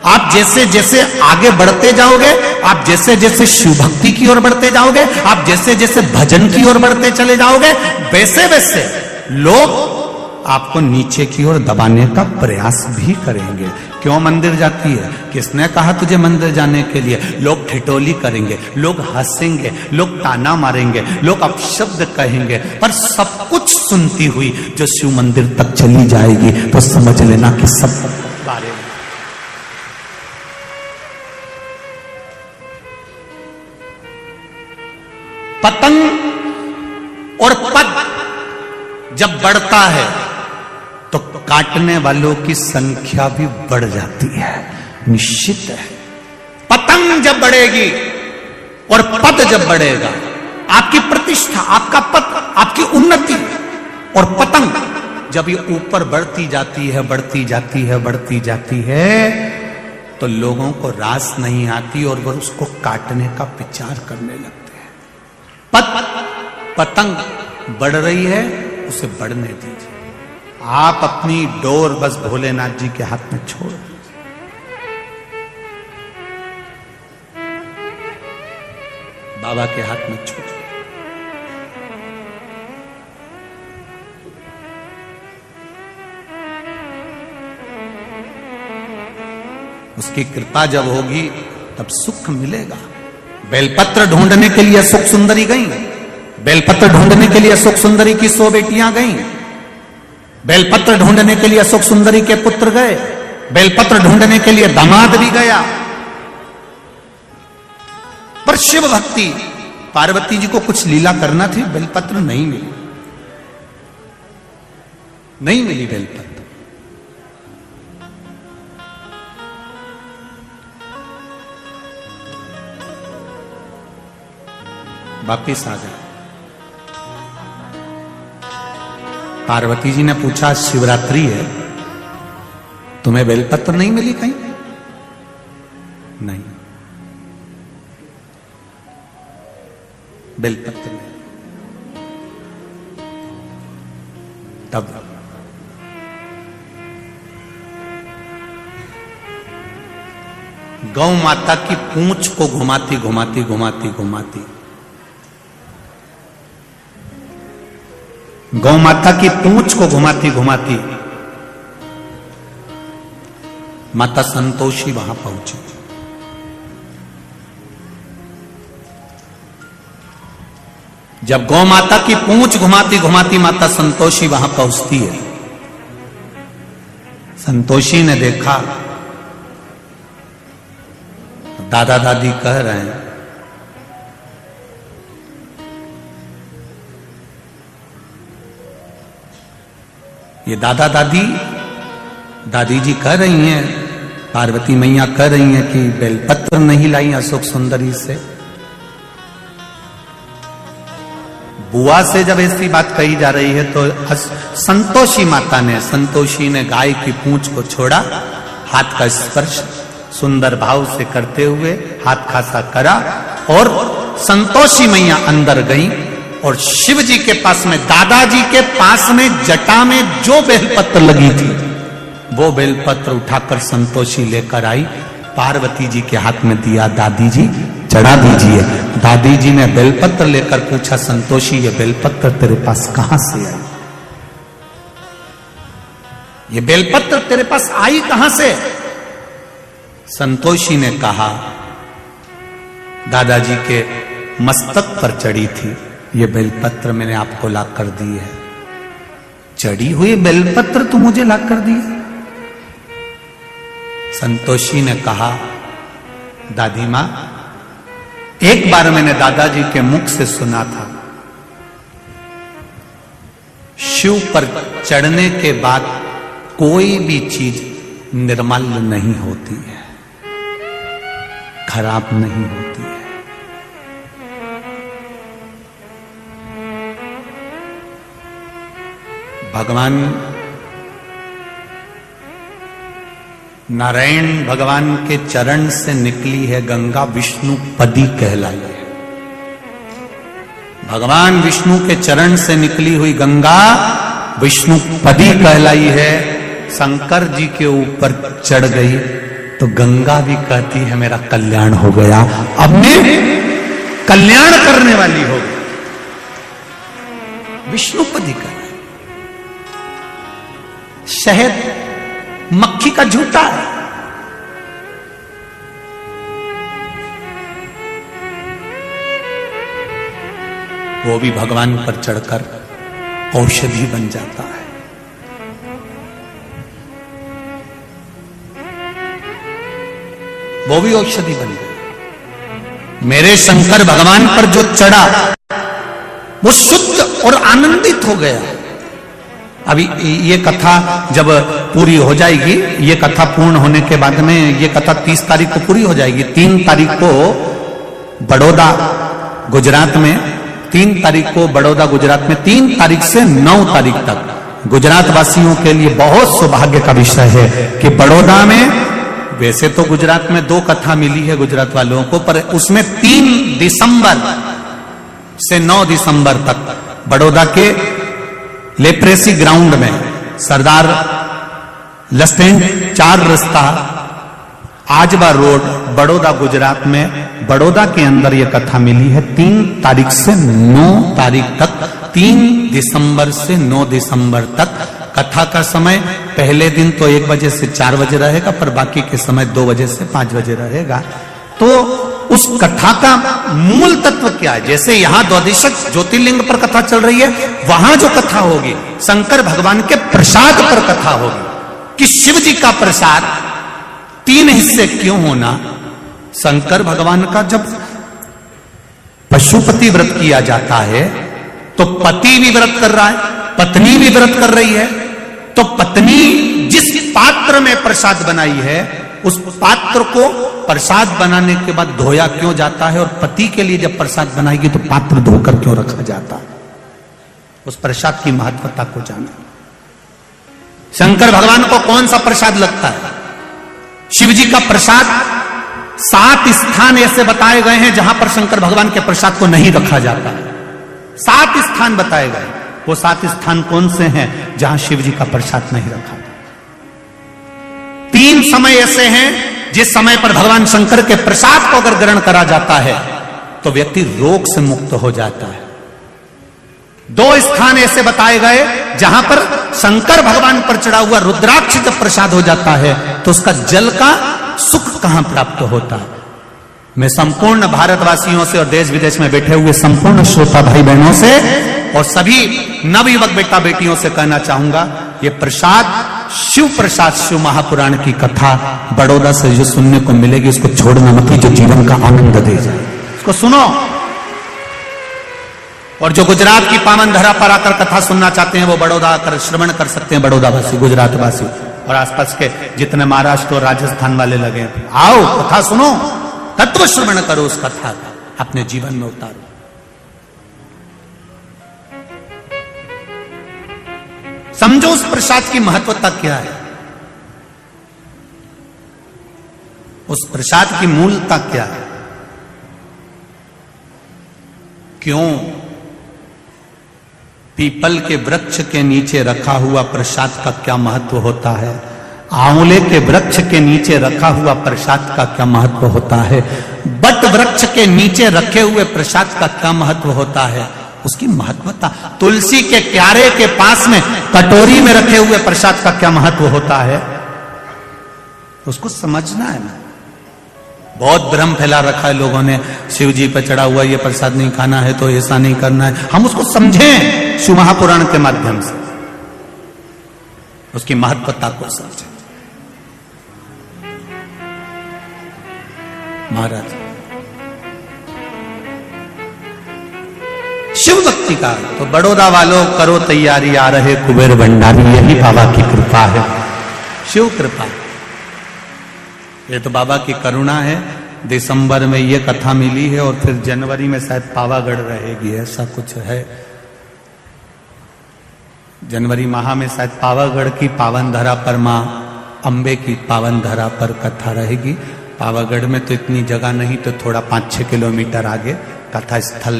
आप जैसे जैसे आगे बढ़ते जाओगे, आप जैसे जैसे शिव भक्ति की ओर बढ़ते जाओगे, आप जैसे जैसे भजन की ओर बढ़ते चले जाओगे, वैसे वैसे लोग आपको नीचे की ओर दबाने का प्रयास भी करेंगे। क्यों मंदिर जाती है? किसने कहा तुझे मंदिर जाने के लिए? लोग ठिठोली करेंगे, लोग हंसेंगे, लोग ताना मारेंगे, लोग अपशब्द कहेंगे, पर सब कुछ सुनती हुई जो शिव मंदिर तक चली जाएगी तो समझ लेना कि सब बारे में। पतंग और पद जब बढ़ता है तो काटने वालों की संख्या भी बढ़ जाती है, निश्चित है। पतंग जब बढ़ेगी और पद जब बढ़ेगा, आपकी प्रतिष्ठा, आपका पद, आपकी उन्नति, और पतंग जब ये ऊपर बढ़ती जाती है, बढ़ती जाती है, बढ़ती जाती है, तो लोगों को रास नहीं आती और वो उसको काटने का विचार करने लगते हैं। पतंग बढ़ रही है, उसे बढ़ने दीजिए। आप अपनी डोर बस भोलेनाथ जी के हाथ में छोड़, बाबा के हाथ में छोड़। उसकी कृपा जब होगी तब सुख मिलेगा। बेलपत्र ढूंढने के लिए सुख सुंदरी गई, बेलपत्र ढूंढने के लिए सुख सुंदरी की 100 बेटियां गईं, बेलपत्र ढूंढने के लिए सुख सुंदरी के पुत्र गए, बेलपत्र ढूंढने के लिए दामाद भी गया। पर शिव भक्ति, पार्वती जी को कुछ लीला करना थी, बेलपत्र नहीं मिली, नहीं मिली बेलपत्र। वापिस आ गए। पार्वती जी ने पूछा, शिवरात्रि है, तुम्हें बेलपत्र नहीं मिली कहीं? नहीं, बेलपत्र नहीं। तब गौ माता की पूंछ को घुमाती घुमाती घुमाती घुमाती, गौ माता की पूंछ को घुमाती घुमाती माता संतोषी वहां पहुंची। जब गौ माता की पूंछ घुमाती घुमाती माता संतोषी वहां पहुंचती है, संतोषी ने देखा दादा दादी कह रहे हैं, ये दादा दादी, दादी जी कह रही हैं, पार्वती मैया कह रही हैं कि बेलपत्र नहीं लाई अशोक सुंदरी से। बुआ से जब ऐसी बात कही जा रही है तो संतोषी माता ने, संतोषी ने गाय की पूंछ को छोड़ा, हाथ का स्पर्श सुंदर भाव से करते हुए हाथ खासा करा, और संतोषी मैया अंदर गई और शिव जी के पास में, दादाजी के पास में जटा में जो बेलपत्र लगी थी वो बेलपत्र उठाकर संतोषी लेकर आई, पार्वती जी के हाथ में दिया, दादी जी चढ़ा दीजिए। दादी जी ने बेलपत्र लेकर पूछा, संतोषी ये बेलपत्र तेरे पास कहां से आई? ये बेलपत्र तेरे पास आई कहां से? संतोषी ने कहा, दादाजी के मस्तक पर चढ़ी थी, ये बेलपत्र मैंने आपको ला कर दी है। चढ़ी हुई बेलपत्र तो मुझे ला कर दी है? संतोषी ने कहा, दादी मां, एक बार मैंने दादाजी के मुख से सुना था, शिव पर चढ़ने के बाद कोई भी चीज निर्मल नहीं होती है, खराब नहीं होती है। भगवान नारायण भगवान के चरण से निकली है गंगा, विष्णु पदी कहलाई है। भगवान विष्णु के चरण से निकली हुई गंगा विष्णु पदी कहलाई है। शंकर जी के ऊपर चढ़ गई तो गंगा भी कहती है मेरा कल्याण हो गया, अब मैं कल्याण करने वाली हो गई। विष्णुपदी का शहद मक्खी का झूठा है, वो भी भगवान पर चढ़कर औषधि बन जाता है। वो भी औषधि बन गई। मेरे शंकर भगवान पर जो चढ़ा वो शुद्ध और आनंदित हो गया। अभी ये कथा जब पूरी हो जाएगी, ये कथा पूर्ण होने के बाद में ये कथा 30 तारीख को पूरी हो जाएगी। 3 तारीख को बड़ौदा गुजरात में, 3 तारीख को बड़ौदा गुजरात में, 3 तारीख से 9 तारीख तक गुजरात वासियों के लिए बहुत सौभाग्य का विषय है कि बड़ौदा में, वैसे तो गुजरात में 2 कथा मिली है गुजरात वालों को, पर उसमें 3 दिसंबर से 9 दिसंबर तक बड़ौदा के लेप्रेसी ग्राउंड में सरदार लस्टेंड 4 रास्ता आजबा रोड बड़ौदा गुजरात में, बड़ौदा के अंदर यह कथा मिली है। 3 तारीख से 9 तारीख तक, 3 दिसंबर से 9 दिसंबर तक कथा का समय पहले दिन तो 1 बजे से 4 बजे रहेगा, पर बाकी के समय 2 बजे से 5 बजे रहेगा। तो उस कथा का मूल तत्व क्या है? जैसे यहां द्वादशक ज्योतिर्लिंग पर कथा चल रही है, वहां जो कथा होगी शंकर भगवान के प्रसाद पर कथा होगी कि शिव जी का प्रसाद 3 हिस्से क्यों होना। शंकर भगवान का जब पशुपति व्रत किया जाता है तो पति भी व्रत कर रहा है, पत्नी भी व्रत कर रही है, तो पत्नी जिस पात्र में प्रसाद बनाई है उस पात्र को प्रसाद बनाने के बाद धोया क्यों जाता है, और पति के लिए जब प्रसाद बनाएगी तो पात्र धोकर क्यों रखा जाता है? उस प्रसाद की महत्वता को जाना। शंकर भगवान को कौन सा प्रसाद लगता है? शिव जी का प्रसाद 7 स्थान ऐसे बताए गए हैं जहां पर शंकर भगवान के प्रसाद को नहीं रखा जाता है। 7 स्थान बताए गए। वो 7 स्थान कौन से हैं जहां शिव जी का प्रसाद नहीं रखा? 3 समय ऐसे हैं जिस समय पर भगवान शंकर के प्रसाद को अगर ग्रहण करा जाता है तो व्यक्ति रोग से मुक्त हो जाता है। 2 स्थान ऐसे बताए गए जहां पर शंकर भगवान पर चढ़ा हुआ रुद्राक्ष जब प्रसाद हो जाता है तो उसका जल का सुख कहां प्राप्त होता है। मैं संपूर्ण भारतवासियों से और देश विदेश में बैठे हुए संपूर्ण श्रोता भाई बहनों से और सभी नवयुवक बेटा बेटियों से कहना चाहूंगा, ये प्रसाद शिव प्रसाद, शिव महापुराण की कथा बड़ौदा से जो सुनने को मिलेगी उसको छोड़ना मत, जो जीवन का आनंद दे जाए उसको सुनो। और जो गुजरात की पावन धरा पर आकर कथा सुनना चाहते हैं वो बड़ौदा आकर श्रवण कर सकते हैं। बड़ौदा वासी, गुजरात वासी और आसपास के जितने महाराष्ट्र और राजस्थान वाले लगे हैं, आओ कथा सुनो, तत्व श्रवण करो, उस कथा का अपने जीवन में उतारो। समझो उस प्रसाद की महत्वता क्या है, उस प्रसाद की मूलता क्या है, क्यों पीपल के वृक्ष के नीचे रखा हुआ प्रसाद का क्या महत्व होता है, आंवले के वृक्ष के नीचे रखा हुआ प्रसाद का क्या महत्व होता है, बट वृक्ष के नीचे रखे हुए प्रसाद का क्या महत्व होता है, उसकी महत्वता। तुलसी के क्यारे के पास में कटोरी में रखे हुए प्रसाद का क्या महत्व होता है, उसको समझना है ना। बहुत भ्रम फैला रखा है लोगों ने, शिव जी पर चढ़ा हुआ ये प्रसाद नहीं खाना है तो ऐसा नहीं करना है। हम उसको समझें शिव महापुराण के माध्यम से, उसकी महत्वता को समझें। महाराज शिव भक्ति का तो बड़ौदा वालों करो तैयारी, आ रहे कुबेर भंडारी, यही बाबा की कृपा है, शिव कृपा। ये तो बाबा की करुणा है। दिसंबर में ये कथा मिली है और फिर जनवरी में शायद पावागढ़ रहेगी, ऐसा कुछ है। जनवरी माह में शायद पावागढ़ की पावन धरा पर मां अंबे की पावन धरा पर कथा रहेगी। पावागढ़ में तो इतनी जगह नहीं, तो थोड़ा 5-6 किलोमीटर आगे कथा स्थल